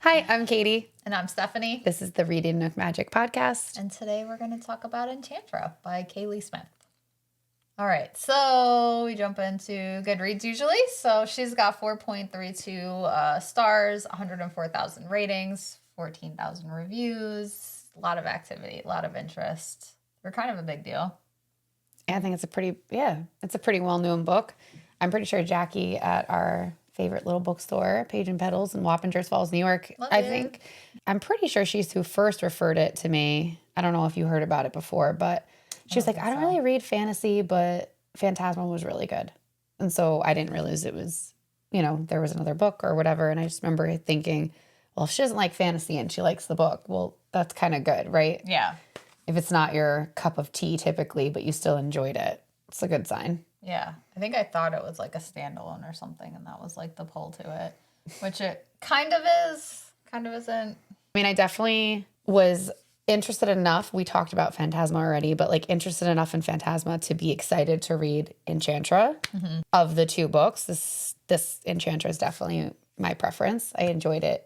Hi, I'm Katie. And I'm Stephanie. This is the Reading Nook Magic podcast. And today we're going to talk about Enchantra by Kaylie Smith. All right, so we jump into Goodreads usually. So she's got 4.32 stars, 104,000 ratings, 14,000 reviews, a lot of activity, a lot of interest. They're kind of a big deal. I think it's a pretty well-known book. I'm pretty sure Jackie at our favorite little bookstore, Page and Petals in Wappingers Falls, New York, I'm pretty sure she's who first referred it to me. I don't know if you heard about it before, but she was like, I don't really read fantasy, but Phantasma was really good. And so I didn't realize it was, there was another book or whatever. And I just remember thinking, well, if she doesn't like fantasy and she likes the book, well, that's kind of good, right? Yeah. If it's not your cup of tea typically, but you still enjoyed it, it's a good sign. Yeah. I think I thought it was like a standalone or something, and that was like the pull to it, which it kind of is, kind of isn't. I mean, I definitely was interested enough. We talked about Phantasma already, but like interested enough in Phantasma to be excited to read Enchantra. Mm-hmm. Of the two books. This Enchantra is definitely my preference. I enjoyed it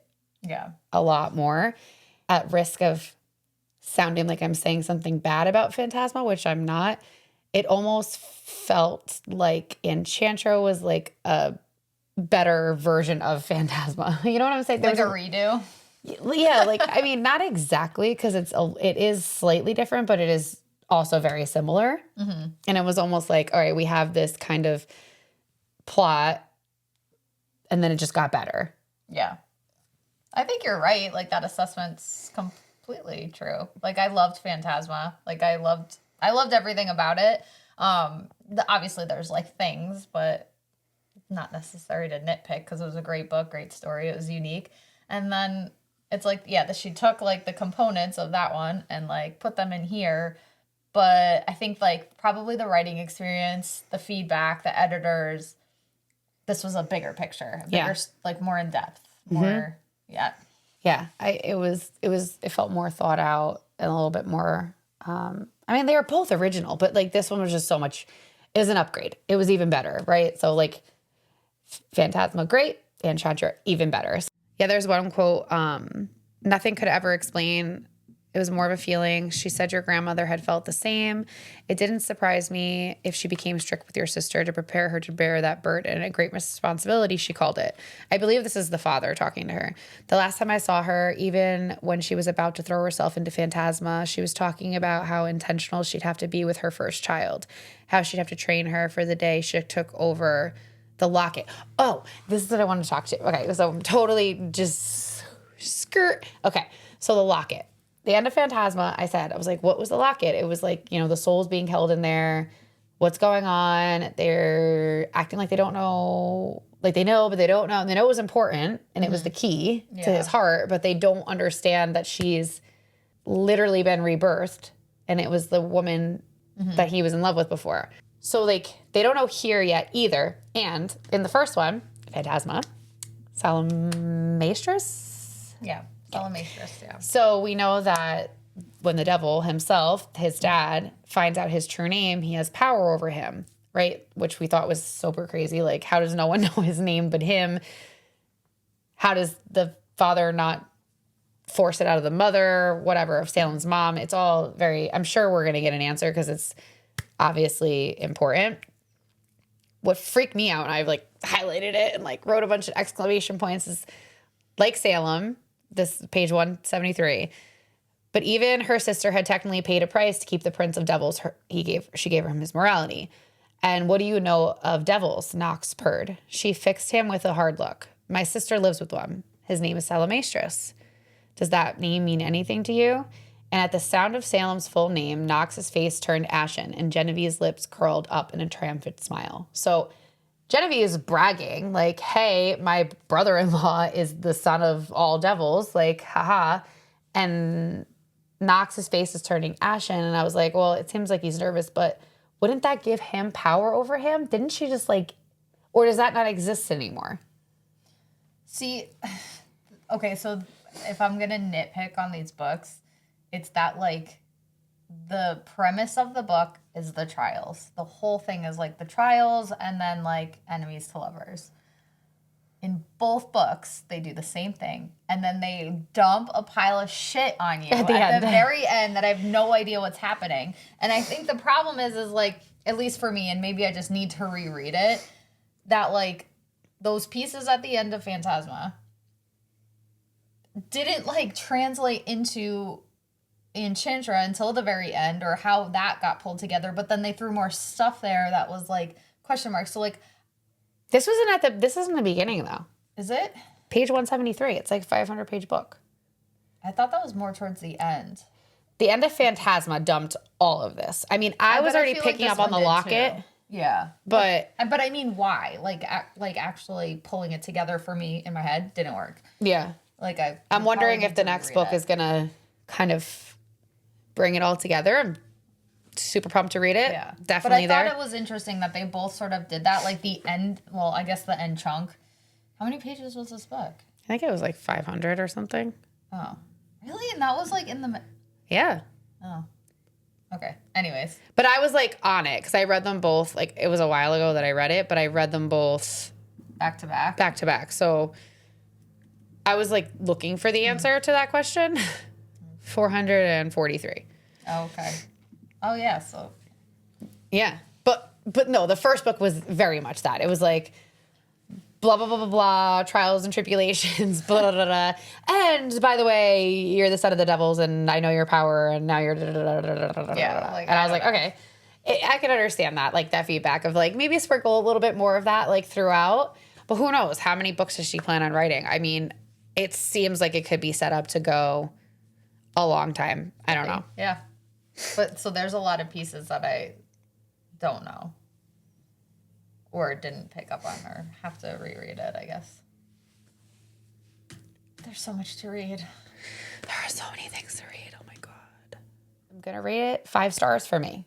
a lot more. At risk of sounding like I'm saying something bad about Phantasma, which I'm not, it almost felt like Enchantra was like a better version of Phantasma. You know what I'm saying? Like a redo? Yeah, like, I mean, not exactly, because it is slightly different, but it is also very similar. Mm-hmm. And it was almost like, all right, we have this kind of plot, and then it just got better. Yeah. I think you're right. Like, that assessment's completely true. Like, I loved Phantasma. Like, I loved everything about it. Obviously, there's, like, things, but not necessary to nitpick, because it was a great book, great story. It was unique. And then it's like, that she took, like, the components of that one and, like, put them in here. But I think, like, probably the writing experience, the feedback, the editors, this was a bigger picture. Like, more in depth. More, It felt more thought out and a little bit more, I mean, they were both original, but, like, this one was just so much, it was an upgrade. It was even better, right? So, like, Phantasma, great. Enchantra, even better. Yeah, there's one quote, nothing could ever explain. It was more of a feeling. She said your grandmother had felt the same. It didn't surprise me if she became strict with your sister to prepare her to bear that burden. A great responsibility, she called it. I believe this is the father talking to her. The last time I saw her, even when she was about to throw herself into Phantasma, she was talking about how intentional she'd have to be with her first child, how she'd have to train her for the day she took over the locket. Oh, this is what I wanted to talk to. Okay, so I'm totally just skirt. Okay, so the locket. The end of Phantasma, I was like, what was the locket? It was like, the soul's being held in there. What's going on? They're acting like they don't know. Like they know, but they don't know. And they know it was important, and it was the key to his heart, but they don't understand that she's literally been rebirthed, and it was the woman that he was in love with before. So, like, they don't know here yet either. And in the first one, Phantasma, Salamastress? Yeah, Salamastress, yeah. So we know that when the devil himself, his dad, finds out his true name, he has power over him, right? Which we thought was super crazy. Like, how does no one know his name but him? How does the father not force it out of the mother, whatever, of Salem's mom? It's all very, I'm sure we're going to get an answer because it's obviously important. What freaked me out, and I've like highlighted it and like wrote a bunch of exclamation points, is like Salem, this page 173. But even her sister had technically paid a price to keep the Prince of Devils. She gave him his morality. And what do you know of devils? Nox purred. She fixed him with a hard look. My sister lives with one. His name is Salamastress. Does that name mean anything to you? And at the sound of Salem's full name, Nox's face turned ashen, and Genevieve's lips curled up in a triumphant smile. So Genevieve is bragging, like, hey, my brother-in-law is the son of all devils, like, haha. And Nox's face is turning ashen, and I was like, well, it seems like he's nervous, but wouldn't that give him power over him? Didn't she just, like, or does that not exist anymore? See, okay, so if I'm going to nitpick on these books, it's that, like, the premise of the book is the trials. The whole thing is, like, the trials and then, like, enemies to lovers. In both books, they do the same thing. And then they dump a pile of shit on you At the end. the very end that I have no idea what's happening. And I think the problem is like, at least for me, and maybe I just need to reread it, that like those pieces at the end of Phantasma didn't like translate into Enchantra until the very end, or how that got pulled together. But then they threw more stuff there that was like question marks. So like, This isn't the beginning though. is it? Page 173. It's like a 500-page book. I thought that was more towards the end. The end of Phantasma dumped all of this. I mean, I was already feel like picking this up on the one did locket, too. Yeah. but But I mean, why? Like actually pulling it together for me in my head didn't work. yeah. Like I'm wondering if the next book is going to kind of bring it all together. I'm super pumped to read it. Yeah. Definitely but I there. thought it was interesting that they both sort of did that. Like the end, well, I guess the end chunk. How many pages was this book? I think it was like 500 or something. Oh. Really? And that was like in the... Yeah. Oh. Okay. Anyways. But I was like on it because I read them both. Like it was a while ago that I read it, but I read them both Back to back. back to back. So I was like looking for the answer to that question. 443. Oh, okay. Oh, yeah. So... Yeah. But no, the first book was very much that. It was like blah, blah, blah, blah, blah, trials and tribulations, blah, blah, blah, blah. And by the way, you're the son of the devils and I know your power and now you're Yeah, like, and I was like, okay. I can understand that, like that feedback of like maybe sprinkle a little bit more of that like throughout. But who knows? How many books does she plan on writing? I mean, it seems like it could be set up to go a long time. I don't know. Yeah. But so there's a lot of pieces that I don't know or didn't pick up on or have to reread it, I guess. There's so much to read. There are so many things to read. Oh my God. I'm going to rate it 5 stars for me,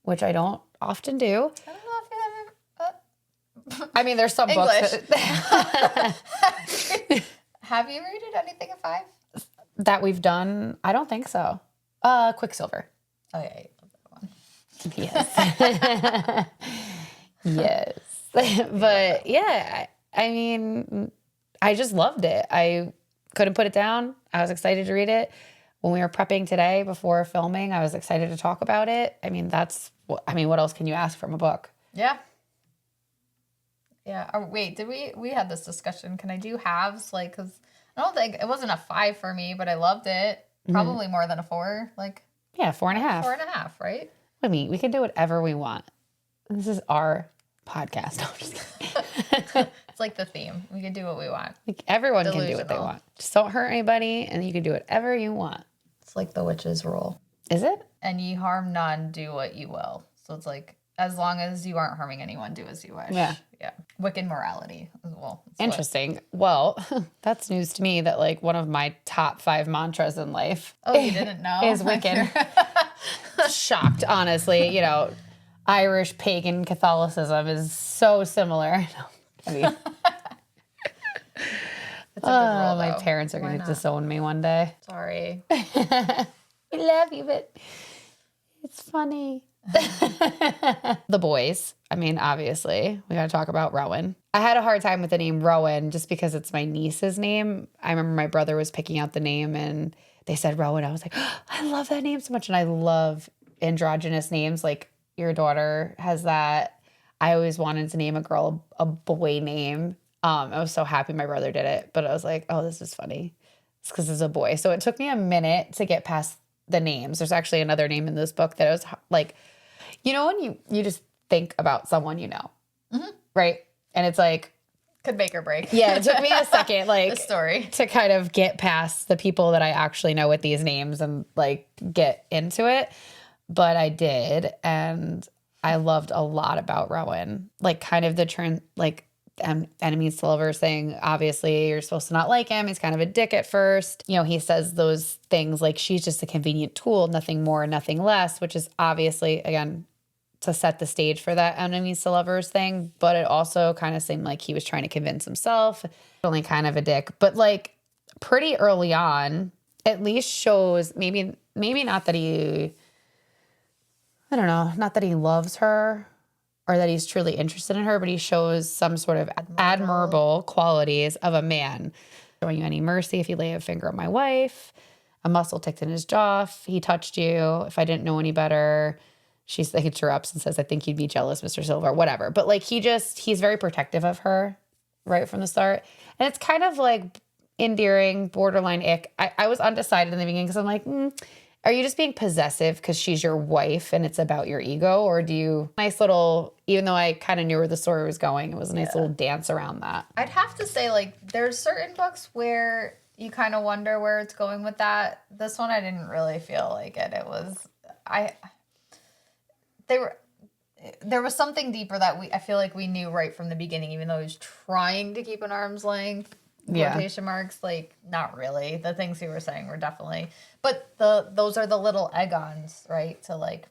which I don't often do. I don't know if you ever... I mean, there's some English. books that, Have you rated anything a 5? that we've done. I don't think so. Quicksilver. Oh, yeah, I love that one. Yes. Yes. But yeah, I mean, I just loved it. I couldn't put it down. I was excited to read it. When we were prepping today before filming, I was excited to talk about it. I mean, what else can you ask from a book? Yeah. Yeah. Oh, wait, did we had this discussion. Can I do halves? Like, because I don't think it wasn't a 5 for me, but I loved it. Probably more than a 4. Like, Yeah, 4.5. 4.5, right? I mean, we can do whatever we want. This is our podcast. No, I'm just kidding. It's like the theme. We can do what we want. Like everyone can do what they Delusional. want. Just don't hurt anybody, and you can do whatever you want. It's like the witch's rule. Is it? And ye harm none, do what you will. So it's like, as long as you aren't harming anyone, do as you wish. Yeah. Yeah. Wicked morality as well. That's what- Interesting. Well, that's news to me that like one of my top 5 mantras in life Oh, you didn't know? is Wiccan. Shocked, honestly. You know, Irish pagan Catholicism is so similar. I mean, It's a good rule, my though. parents are Why going to not? disown me one day. Sorry. I love you, but it's funny. The boys. I mean, obviously, we got to talk about Rowan. I had a hard time with the name Rowan just because it's my niece's name. I remember my brother was picking out the name and they said Rowan. I was like, oh, I love that name so much. And I love androgynous names. Like your daughter has that. I always wanted to name a girl a boy name. I was so happy my brother did it, but I was like, oh, this is funny. It's because it's a boy. So it took me a minute to get past the names. There's actually another name in this book that I was like, you know, when you just think about someone you know, right? And it's like, Could make or break. yeah, it took me a second, like, The story. to kind of get past the people that I actually know with these names and like get into it. But I did, and I loved a lot about Rowan. Like, kind of the turn, like, enemies to lovers thing. Obviously, you're supposed to not like him. He's kind of a dick at first. You know, he says those things like she's just a convenient tool, nothing more, nothing less, which is obviously, again, to set the stage for that enemies to lovers thing. But it also kind of seemed like he was trying to convince himself. Only kind of a dick. But like pretty early on, at least shows maybe not that he, I don't know, not that he loves her, or that he's truly interested in her, but he shows some sort of admirable qualities of a man. Showing you any mercy if you lay a finger on my wife, a muscle ticked in his jaw if he touched you, if I didn't know any better. She's like interrupts and says, I think you'd be jealous, Mr. Silver, whatever. But like he's very protective of her right from the start. And it's kind of like endearing, borderline ick. I was undecided in the beginning because I'm like, are you just being possessive because she's your wife and it's about your ego? Or do you, nice little, even though I kind of knew where the story was going, it was a nice little dance around that. I'd have to say, like, there's certain books where you kind of wonder where it's going with that. This one, I didn't really feel like it. It was, there was something deeper that I feel like we knew right from the beginning, even though he was trying to keep an arm's length. Quotation marks, like, not really. The things you were saying were definitely, but those are the little egg-ons, right? To, like,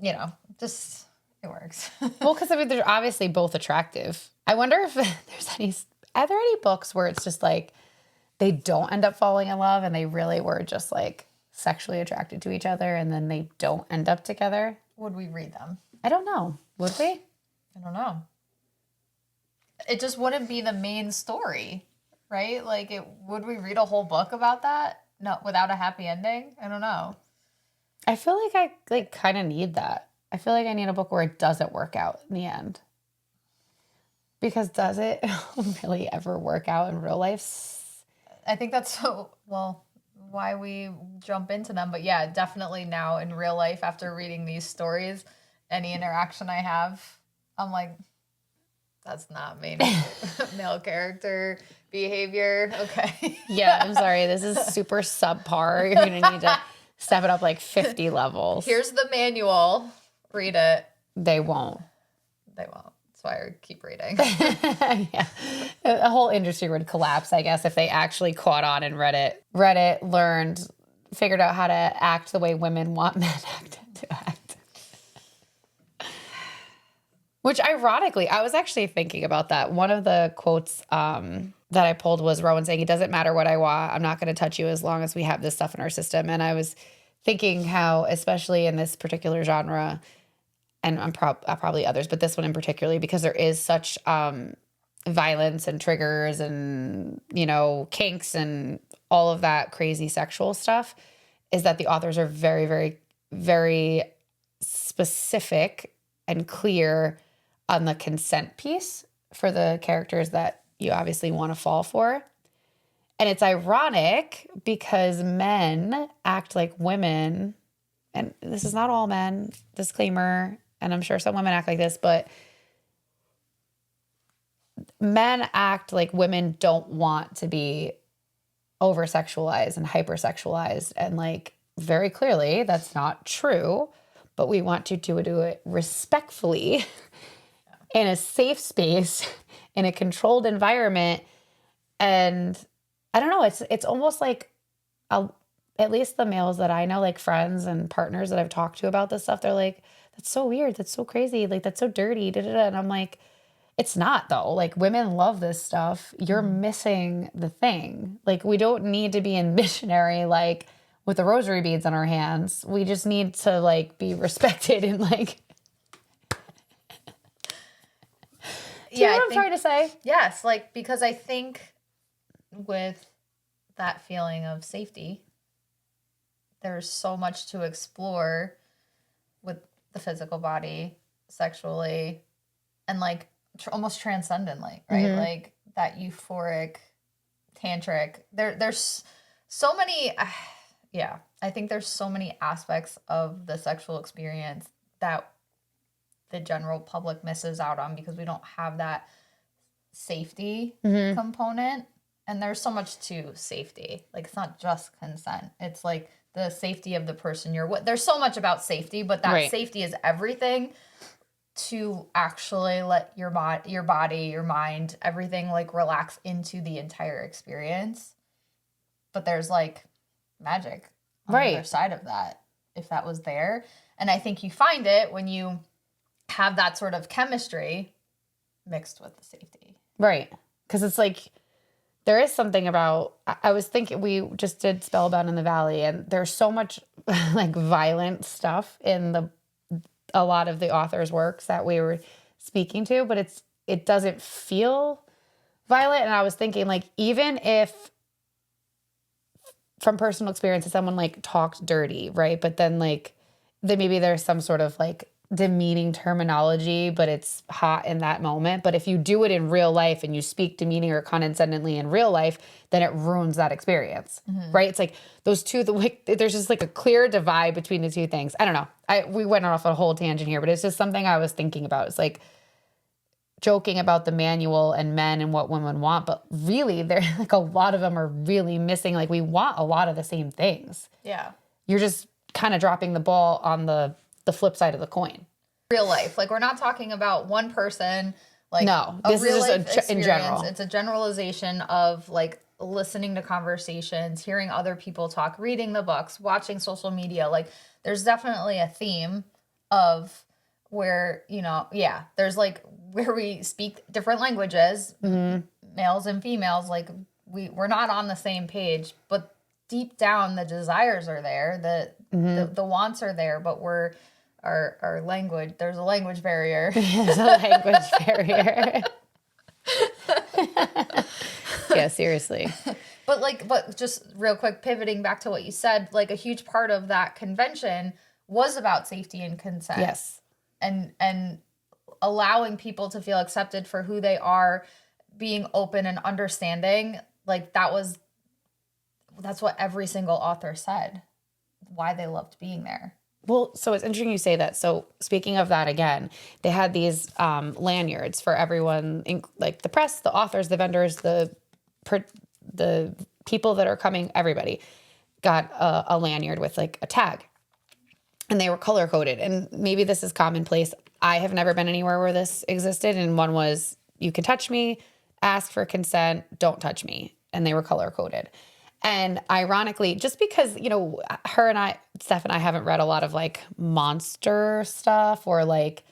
you know, just, it works. Well, because I mean, they're obviously both attractive. I wonder if are there any books where it's just like they don't end up falling in love and they really were just like sexually attracted to each other and then they don't end up together? Would we read them? I don't know. Would we? I don't know. It just wouldn't be the main story. Right? Like, would we read a whole book about that? No, without a happy ending? I don't know. I feel like I kind of need that. I feel like I need a book where it doesn't work out in the end. Because does it really ever work out in real life? I think that's why we jump into them. But yeah, definitely now in real life, after reading these stories, any interaction I have, I'm like, that's not male character behavior. Okay. Yeah, I'm sorry. This is super subpar. You're going to need to step it up like 50 levels. Here's the manual. Read it. They won't. That's why I keep reading. Yeah. A whole industry would collapse, I guess, if they actually caught on and read it, learned, figured out how to act the way women want men to act. Which ironically, I was actually thinking about that. One of the quotes that I pulled was Rowan saying, it doesn't matter what I want. I'm not going to touch you as long as we have this stuff in our system. And I was thinking how, especially in this particular genre, and I'm probably others, but this one in particular, because there is such violence and triggers and, you know, kinks and all of that crazy sexual stuff, is that the authors are very, very, very specific and clear on the consent piece for the characters that you obviously want to fall for. And it's ironic because men act like women, and this is not all men, disclaimer, and I'm sure some women act like this, but men act like women don't want to be over-sexualized and hypersexualized, and like very clearly that's not true, but we want to do it respectfully in a safe space, in a controlled environment. And I don't know, it's almost like, at least the males that I know, like friends and partners that I've talked to about this stuff, they're like, that's so weird, that's so crazy, like that's so dirty, da, da, da. And I'm like, it's not though. Like, women love this stuff. You're missing the thing. Like, we don't need to be in missionary, like, with the rosary beads on our hands. We just need to, like, be respected and, like... Do you know what I'm trying to say? Yes, like, because I think with that feeling of safety, there's so much to explore with the physical body, sexually, and, like, almost transcendently, right? Mm-hmm. Like, that euphoric, tantric. There's so many... yeah, I think there's so many aspects of the sexual experience that the general public misses out on because we don't have that safety component. And there's so much to safety. Like, it's not just consent. It's like the safety of the person you're with. There's so much about safety, but that safety is everything to actually let your body, your mind, everything, like, relax into the entire experience. But there's, like, magic on the other side of that, if that was there. And I think you find it when you have that sort of chemistry mixed with the safety. Right. Because it's like, there is something about, I was thinking, we just did Spellbound in the Valley, and there's so much like violent stuff in a lot of the author's works that we were speaking to, but it doesn't feel violent. And I was thinking, like, even if from personal experience, if someone like talked dirty, right? But then like, then maybe there's some sort of like demeaning terminology, but it's hot in that moment. But if you do it in real life and you speak demeaning or condescendingly in real life, then it ruins that experience, right? It's like those two, there's just like a clear divide between the two things. I don't know. We went off a whole tangent here, but it's just something I was thinking about. It's like joking about the manual and men and what women want, but really they're like, a lot of them are really missing. Like, we want a lot of the same things. Yeah. You're just kind of dropping the ball on the flip side of the coin. Real life. Like, we're not talking about one person. Like, no, this is just in general. It's a generalization of like listening to conversations, hearing other people talk, reading the books, watching social media. Like, there's definitely a theme of where, you know, yeah, there's like where we speak different languages, males and females, like we're not on the same page, but deep down the desires are there, the wants are there, but our language, there's a language barrier. There's a language barrier. Yeah, seriously. But just real quick, pivoting back to what you said, like a huge part of that convention was about safety and consent. Yes. And allowing people to feel accepted for who they are, being open and understanding. Like, that's what every single author said, why they loved being there. Well, so it's interesting you say that. So speaking of that again, they had these lanyards for everyone, like the press, the authors, the vendors, the people that are coming, everybody got a lanyard with like a tag. And they were color coded. And maybe this is commonplace. I have never been anywhere where this existed. And one was, you can touch me, ask for consent, don't touch me. And they were color coded. And ironically, just because, you know, Steph and I haven't read a lot of like monster stuff or like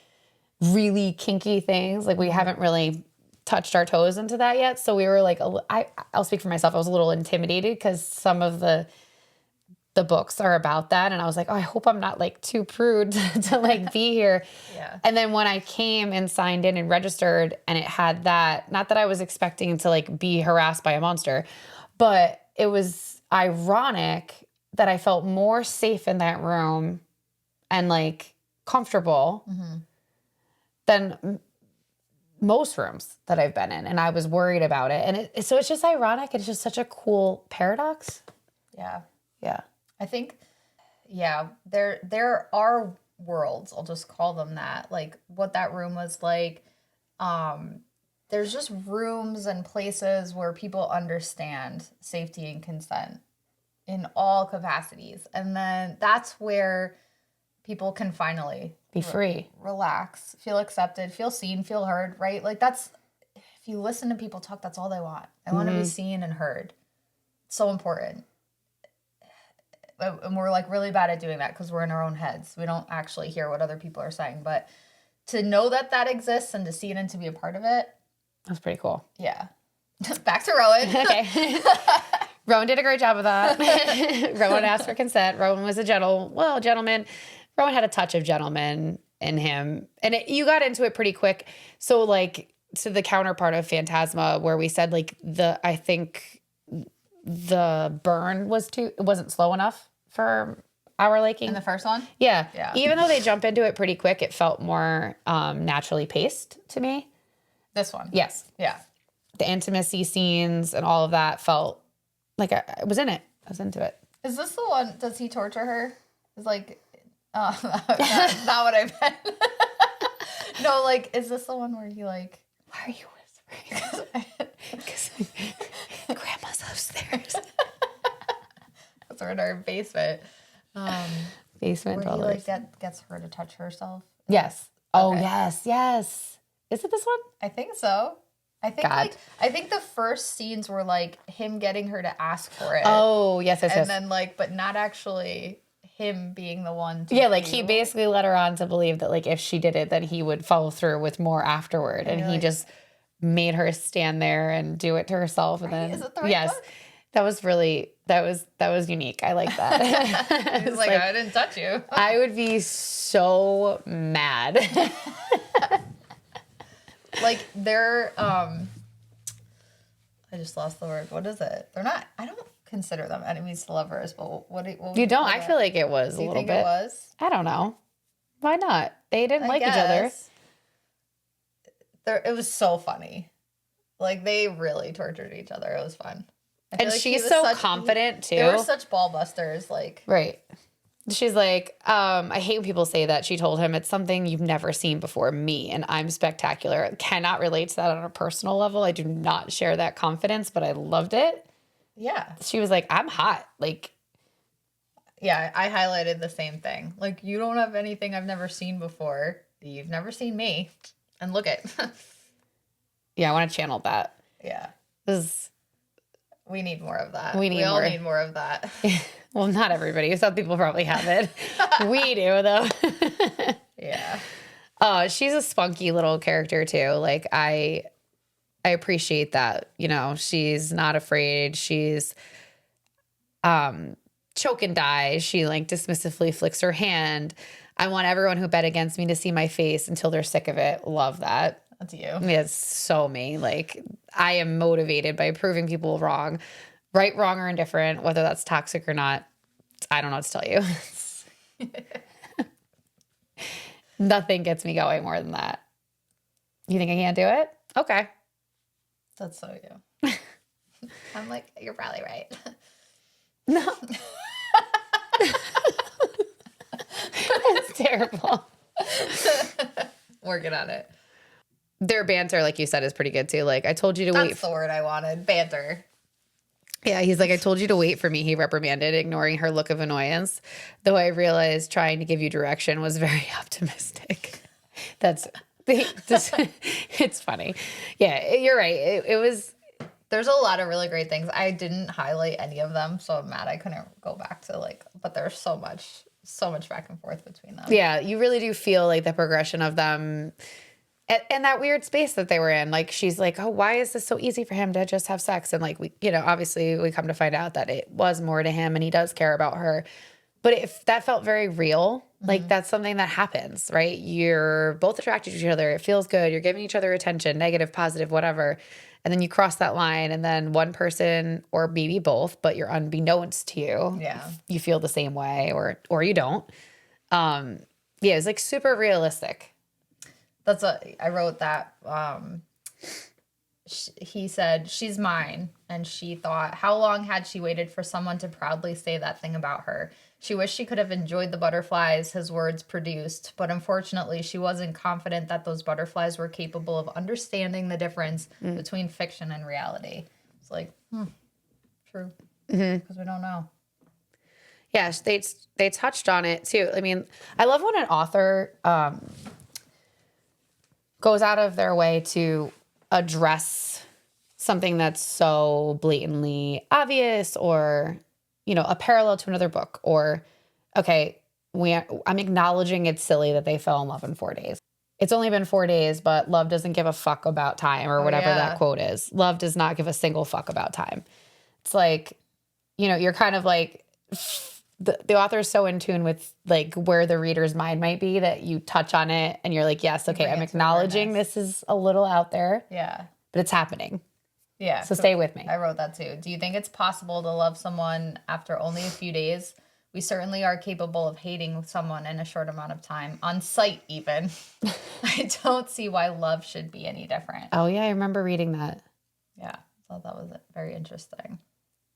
really kinky things. Like, we haven't really touched our toes into that yet. So we were like, I'll speak for myself. I was a little intimidated because some of the books are about that. And I was like, oh, I hope I'm not like too prude to like be here. Yeah. And then when I came and signed in and registered and it had that, not that I was expecting to like be harassed by a monster, but it was ironic that I felt more safe in that room and like comfortable than most rooms that I've been in. And I was worried about it. And so it's just ironic. It's just such a cool paradox. Yeah. Yeah. I think, yeah, there are worlds, I'll just call them that, like what that room was like. There's just rooms and places where people understand safety and consent in all capacities. And then that's where people can finally be free, relax, feel accepted, feel seen, feel heard, right? Like, that's, if you listen to people talk, that's all they want. They want to be seen and heard. It's so important. And we're like really bad at doing that because we're in our own heads. We don't actually hear what other people are saying. But to know that exists and to see it and to be a part of it. That's pretty cool. Yeah. Back to Rowan. Okay. Rowan did a great job of that. Rowan asked for consent. Rowan was a gentleman. Rowan had a touch of gentleman in him. And you got into it pretty quick. So like to the counterpart of Phantasma where we said like I think the burn it wasn't slow enough for our liking. In the first one? Yeah. Yeah. Even though they jump into it pretty quick, it felt more naturally paced to me. This one? Yes. Yeah. The intimacy scenes and all of that felt like I was in it. I was into it. Is this the one, does he torture her? It's like, not what I meant. No, like, is this the one where he like, why are you whispering? Because grandma's upstairs. Because we're in our basement. Basement where dwellers. he like gets her to touch herself. Yes. Oh, Okay. yes. Is it this one? I think so. I think the first scenes were like him getting her to ask for it. Oh, yes. And then like, but not actually him being the one to yeah, like he basically led her on to believe that like if she did it, that he would follow through with more afterward. And he like, just made her stand there and do it to herself. And then is it the right yes. book? That was unique. I like that. He's like, I didn't touch you. I would be so mad. Like they're I just lost the word. What is it? They're not. I don't consider them enemies to lovers. But what you don't? I feel like it was a little bit. Do you think it was? I don't know. Why not? They didn't like each other. It was so funny. Like they really tortured each other. It was fun. And like she's so confident too. They were such ball busters. Like right. She's like, I hate when people say that. She told him it's something you've never seen before, me, and I'm spectacular. Cannot relate to that on a personal level. I do not share that confidence, but I loved it. Yeah. She was like, I'm hot. Like, yeah, I highlighted the same thing. Like, you don't have anything I've never seen before. You've never seen me. And look it. Yeah, I want to channel that. Yeah. We need more of that. We all need more of that. Well, not everybody. Some people probably have it. We do, though. Yeah. She's a spunky little character, too. Like, I appreciate that. You know, she's not afraid. She's choke and die. She, like, dismissively flicks her hand. I want everyone who bet against me to see my face until they're sick of it. Love that. That's you. It's so me. Like, I am motivated by proving people wrong. Right, wrong, or indifferent, whether that's toxic or not. I don't know what to tell you. Nothing gets me going more than that. You think I can't do it? Okay. That's so you. I'm like, you're probably right. No. That's terrible. Working on it. Their banter, like you said, is pretty good too. Like, I told you to wait. That's the word I wanted. Banter. Yeah, he's like, I told you to wait for me, he reprimanded, ignoring her look of annoyance. Though I realized trying to give you direction was very optimistic. It's funny. Yeah, you're right. It was. There's a lot of really great things. I didn't highlight any of them, so I'm mad I couldn't go back to but there's so much back and forth between them. Yeah, you really do feel like the progression of them. And that weird space that they were in, like, she's like, oh, why is this so easy for him to just have sex? And like, we, obviously we come to find out that it was more to him and he does care about her. But if that felt very real, like that's something that happens, right? You're both attracted to each other. It feels good. You're giving each other attention, negative, positive, whatever. And then you cross that line and then one person or maybe both, but you're unbeknownst to you. Yeah. You feel the same way or you don't. Yeah, it's like super realistic. I wrote that. He said, she's mine. And she thought, how long had she waited for someone to proudly say that thing about her? She wished she could have enjoyed the butterflies his words produced, but unfortunately she wasn't confident that those butterflies were capable of understanding the difference between fiction and reality. It's like, true. Because we don't know. Yeah, they touched on it too. I mean, I love when an author goes out of their way to address something that's so blatantly obvious or, a parallel to another book or, okay, I'm acknowledging it's silly that they fell in love in 4 days. It's only been 4 days, but love doesn't give a fuck about time or whatever that quote is. Love does not give a single fuck about time. It's like, you're kind of like, the author is so in tune with like where the reader's mind might be that you touch on it and you're like, yes, okay, I'm acknowledging this is a little out there. Yeah. But it's happening. Yeah. So stay with me. I wrote that too. Do you think it's possible to love someone after only a few days? We certainly are capable of hating someone in a short amount of time, on sight even. I don't see why love should be any different. Oh yeah, I remember reading that. Yeah. I thought that was very interesting.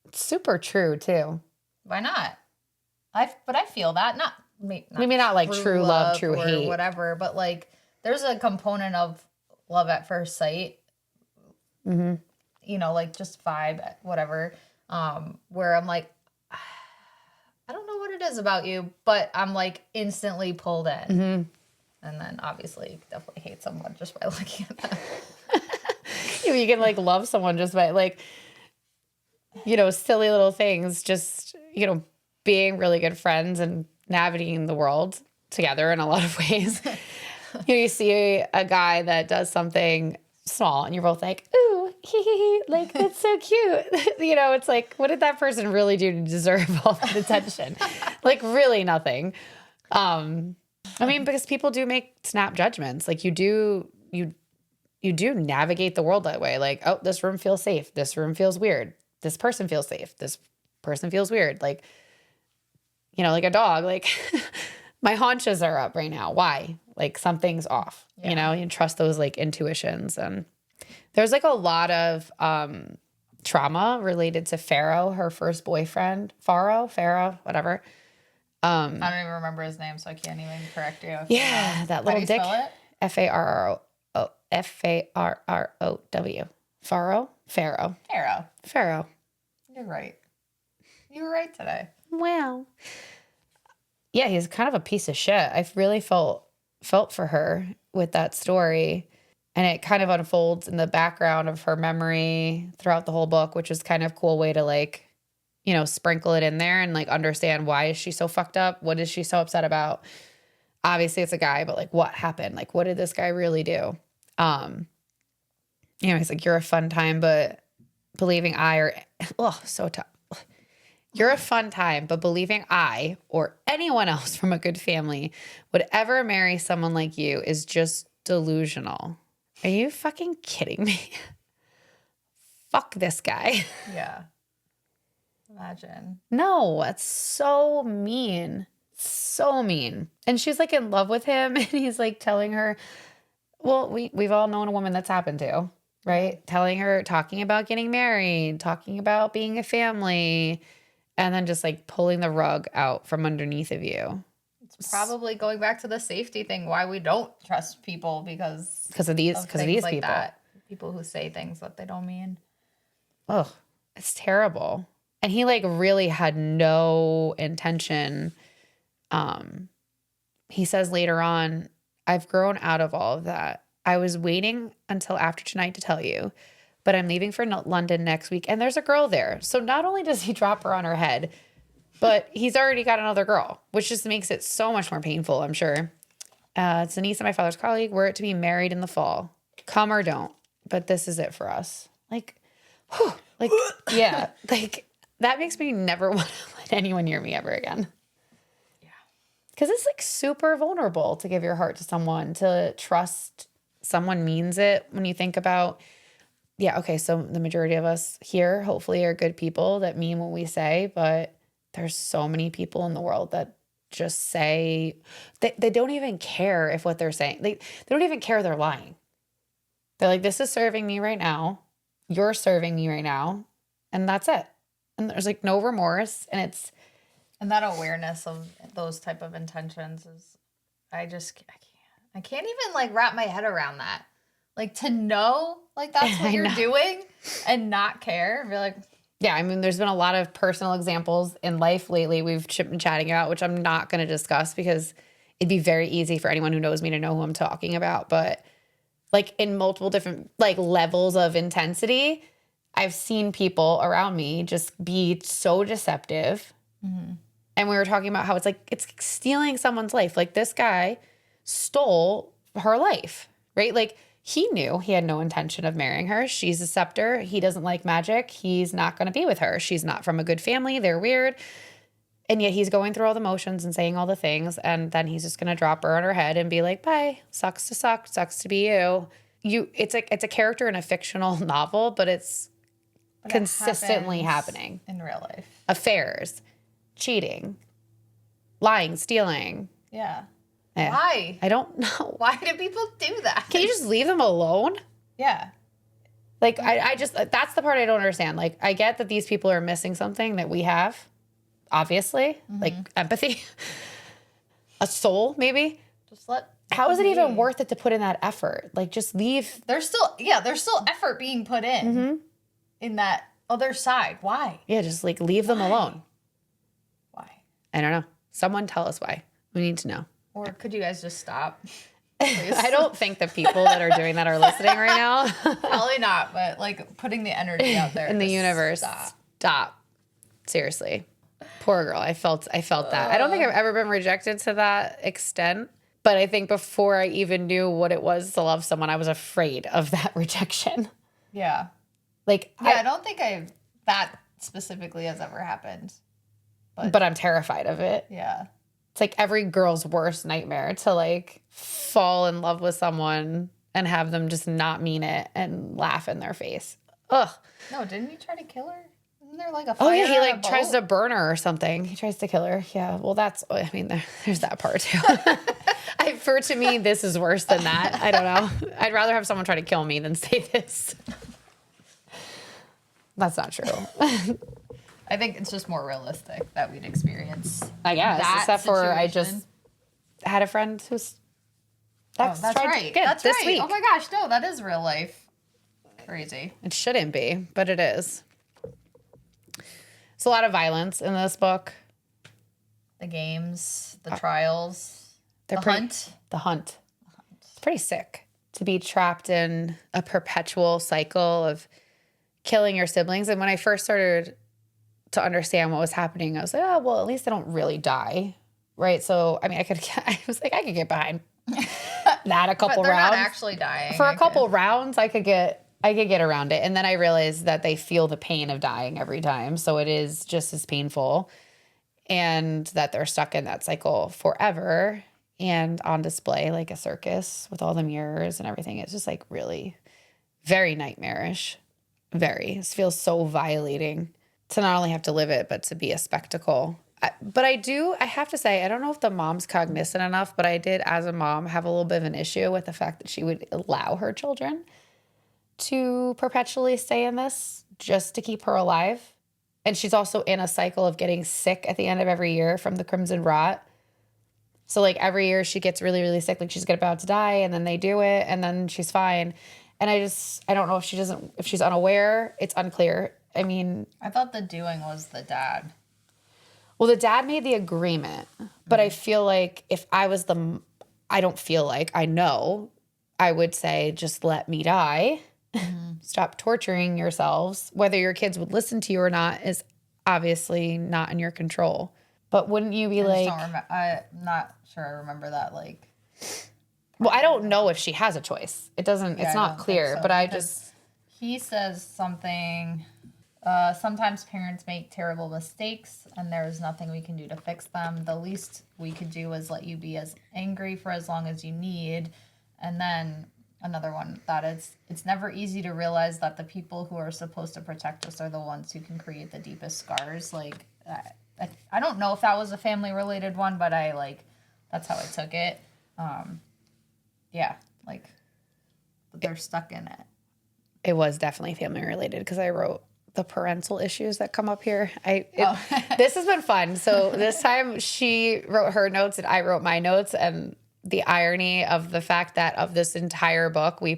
It's super true too. Why not? But I feel that maybe not like true love, true or hate, whatever. But like, there's a component of love at first sight. Like just vibe, whatever. Where I'm like, I don't know what it is about you, but I'm like instantly pulled in. And then obviously definitely hate someone just by looking at them. You can like love someone just by like, silly little things, just, being really good friends and navigating the world together in a lot of ways. You see a guy that does something small and you're both like, ooh, hee hee hee, like that's so cute. You know, it's like, what did that person really do to deserve all that attention? Like really nothing. I mean, because people do make snap judgments. Like you do navigate the world that way. Like, oh, this room feels safe. This room feels weird. This person feels safe. This person feels weird. Like, you know, like a dog, like my haunches are up right now. Why? Like something's off, you know, you trust those like intuitions. And there's like a lot of trauma related to Pharaoh, her first boyfriend, Pharaoh, whatever. I don't even remember his name, so I can't even correct you. Yeah, that little dick. Spell it? Farrow. Pharaoh. You're right. You were right today. Wow. Yeah, he's kind of a piece of shit. I really felt for her with that story. And it kind of unfolds in the background of her memory throughout the whole book, which is kind of a cool way to like, you know, sprinkle it in there and like understand why is she so fucked up? What is she so upset about? Obviously it's a guy, but like what happened? Like what did this guy really do? You know, he's like, you're a fun time, but believing so tough. You're a fun time, but believing I or anyone else from a good family would ever marry someone like you is just delusional. Are you fucking kidding me? Fuck this guy. Yeah. Imagine. No, that's so mean. So mean. And she's like in love with him and he's like telling her, well, we've all known a woman that's happened to, right? Telling her, talking about getting married, talking about being a family, and then just like pulling the rug out from underneath of you. It's probably going back to the safety thing, why we don't trust people because of these like people. That. People who say things that they don't mean. Oh, it's terrible. And he like really had no intention. He says later on, I've grown out of all of that. I was waiting until after tonight to tell you, but I'm leaving for London next week and there's a girl there. So not only does he drop her on her head, but he's already got another girl, which just makes it so much more painful, I'm sure. It's a niece of my father's colleague. We're to be married in the fall. Come or don't, but this is it for us. Like, whew, like, yeah, like that makes me never want to let anyone near me ever again. Yeah. Because it's like super vulnerable to give your heart to someone, to trust someone means it. When you think about, yeah, okay, so the majority of us here hopefully are good people that mean what we say, but there's so many people in the world that just say, they don't even care if what they're saying, they don't even care they're lying. They're like, this is serving me right now. You're serving me right now. And that's it. And there's like no remorse. And that awareness of those type of intentions is, I can't even like wrap my head around that. Like to know like that's what you're doing and not care. Be like, yeah, I mean, there's been a lot of personal examples in life lately we've been chatting about, which I'm not going to discuss because it'd be very easy for anyone who knows me to know who I'm talking about. But like in multiple different like levels of intensity, I've seen people around me just be so deceptive. Mm-hmm. And we were talking about how it's stealing someone's life. Like this guy stole her life, right? Like he knew he had no intention of marrying her. She's a scepter. He doesn't like magic. He's not going to be with her. She's not from a good family. They're weird. And yet he's going through all the motions and saying all the things. And then he's just going to drop her on her head and be like, bye, sucks to suck, sucks to be you. It's a character in a fictional novel, but it's consistently happening. In real life. Affairs, cheating, lying, stealing. Yeah. Yeah. Why? I don't know. Why do people do that? Can you just leave them alone? Yeah. Like, I just, that's the part I don't understand. Like, I get that these people are missing something that we have, obviously, like empathy, a soul, maybe. Just let. How is it even worth it to put in that effort? Like, just leave. There's still effort being put in that other side. Why? Yeah, just like leave them alone. Why? I don't know. Someone tell us why. We need to know. Or could you guys just stop? I don't think the people that are doing that are listening right now. Probably not, but like putting the energy out there in the universe. Stop. Seriously. Poor girl. I felt that. I don't think I've ever been rejected to that extent. But I think before I even knew what it was to love someone, I was afraid of that rejection. Yeah. Like, Yeah, I don't think that specifically has ever happened. but I'm terrified of it. Yeah. It's like every girl's worst nightmare to like fall in love with someone and have them just not mean it and laugh in their face. Ugh. No, didn't he try to kill her? Isn't there like a Oh fire yeah, he on a like tries boat? to burn her or something. He tries to kill her. Yeah. Well, there's that part too. To me, this is worse than that. I don't know. I'd rather have someone try to kill me than say this. That's not true. I think it's just more realistic that we'd experience. I guess, that except for I situation. just had a friend who's That's right. That's this right. week. Oh my gosh, no, that is real life. Crazy. It shouldn't be, but it is. It's a lot of violence in this book. The games, the trials, The hunt. The hunt. It's pretty sick to be trapped in a perpetual cycle of killing your siblings. And when I first started to understand what was happening, I was like, oh, well, at least they don't really die. Right. So, I mean, I could get behind that a couple But they're rounds. not actually dying. For a couple rounds, I could get around it. And then I realized that they feel the pain of dying every time. So it is just as painful. And that they're stuck in that cycle forever and on display like a circus with all the mirrors and everything. It's just like really very nightmarish. Very. It feels so violating to not only have to live it, but to be a spectacle. But I have to say, I don't know if the mom's cognizant enough, but I did, as a mom, have a little bit of an issue with the fact that she would allow her children to perpetually stay in this just to keep her alive. And she's also in a cycle of getting sick at the end of every year from the crimson rot. So like every year she gets really, really sick, like she's about to die, and then they do it, and then she's fine. And I don't know if she's unaware. It's unclear. I mean, I thought the doing was the dad. well, the dad made the agreement, but I feel like if I was I know, I would say, just let me die. Stop torturing yourselves. Whether your kids would listen to you or not is obviously not in your control. But wouldn't you be like... I'm not sure I remember that, like... Well, I don't know if she has a choice. It's not clear, but I just... He says something... sometimes parents make terrible mistakes and there's nothing we can do to fix them. The least we could do is let you be as angry for as long as you need. And then another one that it's never easy to realize that the people who are supposed to protect us are the ones who can create the deepest scars. Like, I don't know if that was a family related one, but that's how I took it. Yeah, like they're stuck in it. It was definitely family related because I wrote the parental issues that come up here. This has been fun. So this time she wrote her notes and I wrote my notes, and the irony of the fact that of this entire book we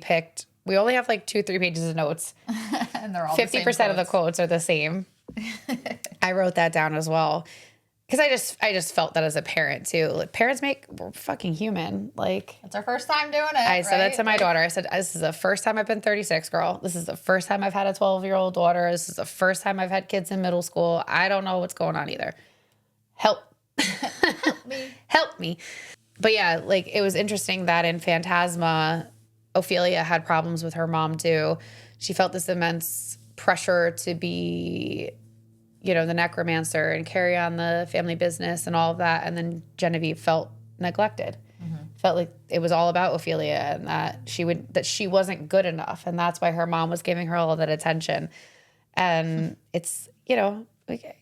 only have like 2-3 pages of notes. And they're all 50% of the quotes are the same. I wrote that down as well. Because I just felt that as a parent too. Like, parents we're fucking human. Like, it's our first time doing it. I said that to my daughter. I said, this is the first time I've been 36, girl. This is the first time I've had a 12-year-old daughter. This is the first time I've had kids in middle school. I don't know what's going on either. Help. Help me. Help me. But yeah, like, it was interesting that in Phantasma, Ophelia had problems with her mom too. She felt this immense pressure to be, the necromancer and carry on the family business and all of that. And then Genevieve felt neglected, felt like it was all about Ophelia and that she wasn't good enough. And that's why her mom was giving her all that attention. And it's, like,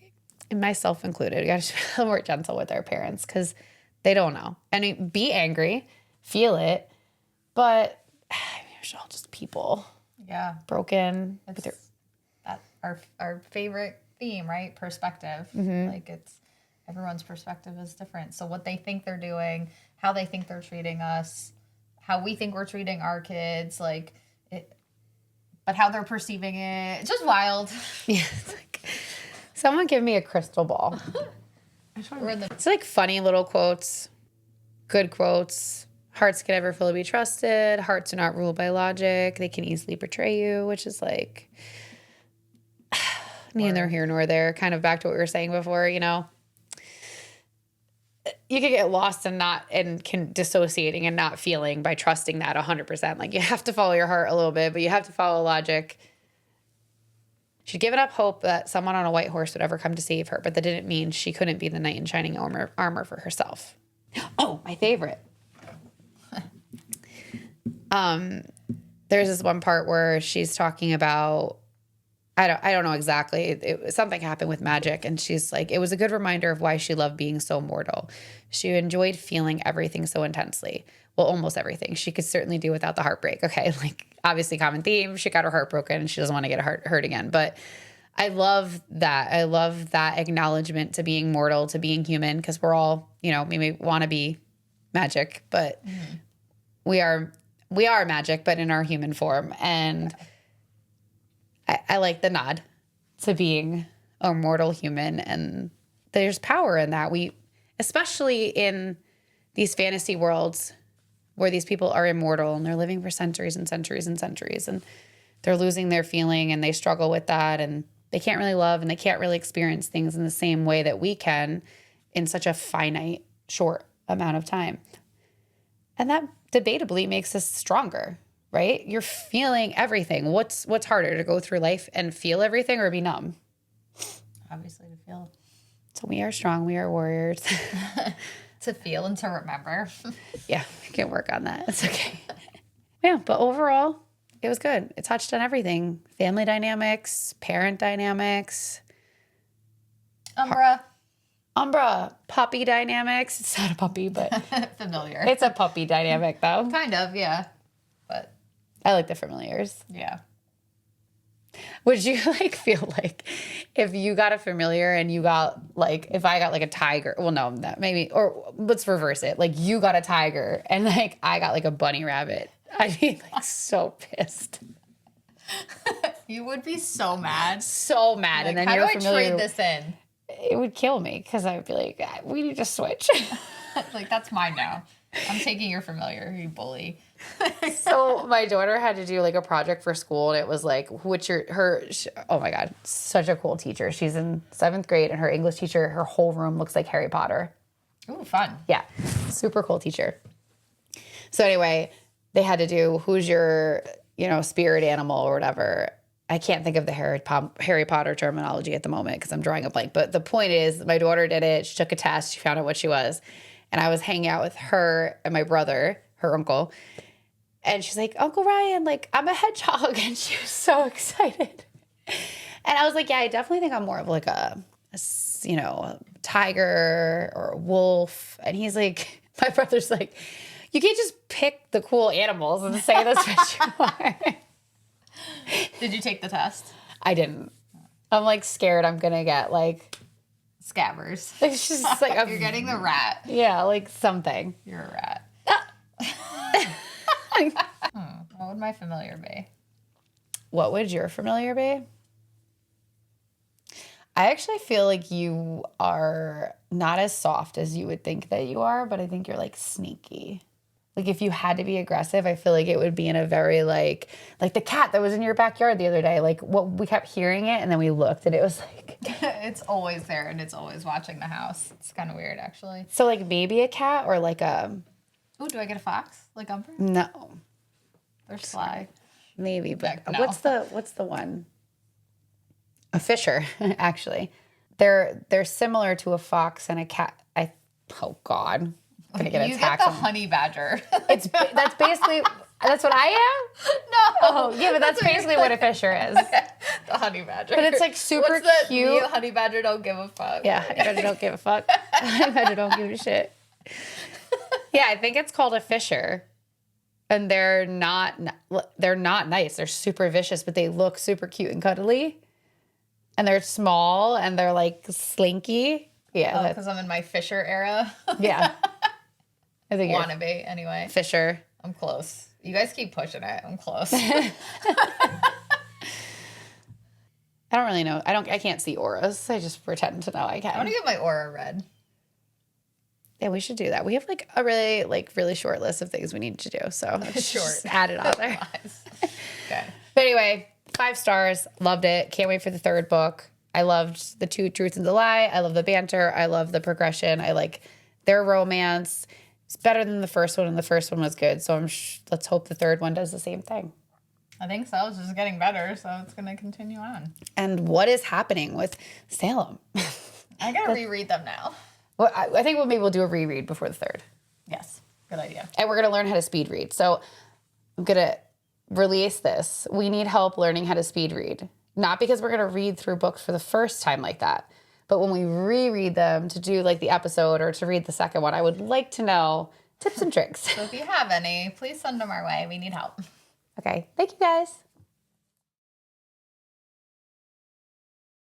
myself included, we got to be a little more gentle with our parents because they don't know. I mean, be angry, feel it, but we're all just people. Yeah. Broken. It's our favorite theme, right? Perspective. Like, everyone's perspective is different. So what they think they're doing, how they think they're treating us, how we think we're treating our kids, like it, but how they're perceiving it. It's just wild. Yeah. It's like, someone give me a crystal ball. It's like funny little quotes, good quotes. Hearts can never fully be trusted. Hearts are not ruled by logic. They can easily betray you, which is like neither here nor there. Kind of back to what we were saying before, you can get lost and dissociating and not feeling by trusting that 100%. Like you have to follow your heart a little bit, but you have to follow logic. She'd given up hope that someone on a white horse would ever come to save her, but that didn't mean she couldn't be the knight in shining armor for herself. Oh, my favorite. There's this one part where she's talking about, I don't know exactly. Something happened with magic, and she's like, it was a good reminder of why she loved being so mortal. She enjoyed feeling everything so intensely. Well, almost everything. She could certainly do without the heartbreak. Okay, like obviously common theme. She got her heart broken, and she doesn't want to get hurt again. But I love that. I love that acknowledgement to being mortal, to being human, because we're all, we may want to be magic, but we are magic, but in our human form. And I like the nod to being a mortal human, and there's power in that. Especially in these fantasy worlds where these people are immortal and they're living for centuries and centuries and centuries, and they're losing their feeling and they struggle with that, and they can't really love and they can't really experience things in the same way that we can in such a finite, short amount of time. And that debatably makes us stronger. Right? You're feeling everything. What's harder, to go through life and feel everything or be numb? Obviously to feel. So we are strong. We are warriors. To feel and to remember. Yeah, we can work on that. It's okay. Yeah, but overall, it was good. It touched on everything. Family dynamics, parent dynamics. Umbra, puppy dynamics. It's not a puppy, but familiar. It's a puppy dynamic, though. Kind of, yeah. But I like the familiars. Yeah. Would you feel like if you got a familiar and you got if I got a tiger, well, no, that maybe, or let's reverse it. You got a tiger and I got a bunny rabbit. I'd be so pissed. You would be so mad. So mad. And then how you're do familiar. I trade this in? It would kill me because I would be like, we need to switch. That's mine now. I'm taking your familiar, you bully. So my daughter had to do a project for school, and it was oh my God, such a cool teacher. She's in 7th grade, and her English teacher, her whole room looks like Harry Potter. Ooh, fun. Yeah, super cool teacher. So anyway, they had to do who's your, spirit animal or whatever. I can't think of the Harry Potter terminology at the moment because I'm drawing a blank. But the point is, my daughter did it. She took a test. She found out what she was. And I was hanging out with her and my brother, her uncle. And she's like, Uncle Ryan, I'm a hedgehog. And she was so excited. And I was like, yeah, I definitely think I'm more of a tiger or a wolf. And he's like, my brother's like, you can't just pick the cool animals and say that's what you are. Did you take the test? I didn't. I'm scared I'm going to get Scabbers. It's just you're getting the rat. Yeah, something. You're a rat. What would my familiar be? What would your familiar be? I actually feel like you are not as soft as you would think that you are, but I think you're sneaky. If you had to be aggressive, I feel like it would be in a very like the cat that was in your backyard the other day. What we kept hearing it, and then we looked, and it was it's always there, and it's always watching the house. It's kind of weird, actually. So maybe a cat or a. Oh, do I get a fox like Umbra? No, they're sly. Maybe, but no. What's the one? A fisher, actually. They're similar to a fox and a cat. Oh God. I'm gonna get attacked. You get the honey badger. That's basically that's what I am? No. Oh, yeah, but that's basically what a fisher is. Okay. The honey badger. But it's super What's the, cute. Me, honey badger don't give a fuck. Yeah, honey badger don't give a fuck. Honey badger don't give a shit. Yeah, I think it's called a fisher. And they're not nice. They're super vicious, but they look super cute and cuddly. And they're small and they're slinky. Yeah. Because I'm in my fisher era. Yeah. I think wanna be anyway. Fisher. I'm close. You guys keep pushing it. I'm close. I don't really know. I can't see auras. I just pretend to know I can. I want to get my aura read. Yeah, we should do that. We have a really short list of things we need to do. So just add it on there. Okay. But anyway, 5 stars. Loved it. Can't wait for the 3rd book. I loved the 2 truths and the lie. I love the banter. I love the progression. I like Their romance is better than the first one, and the first one was good. So let's hope the third one does the same thing. I think so. It's just getting better, so it's going to continue on. And what is happening with Salem? I got to reread them now. Well, I think maybe we'll do a reread before the third. Yes. Good idea. And we're going to learn how to speed read. So I'm going to release this. We need help learning how to speed read. Not because we're going to read through books for the first time like that, but when we reread them to do like the episode or to read the second one, I would like to know tips and tricks. So if you have any, please send them our way. We need help. Okay. Thank you guys.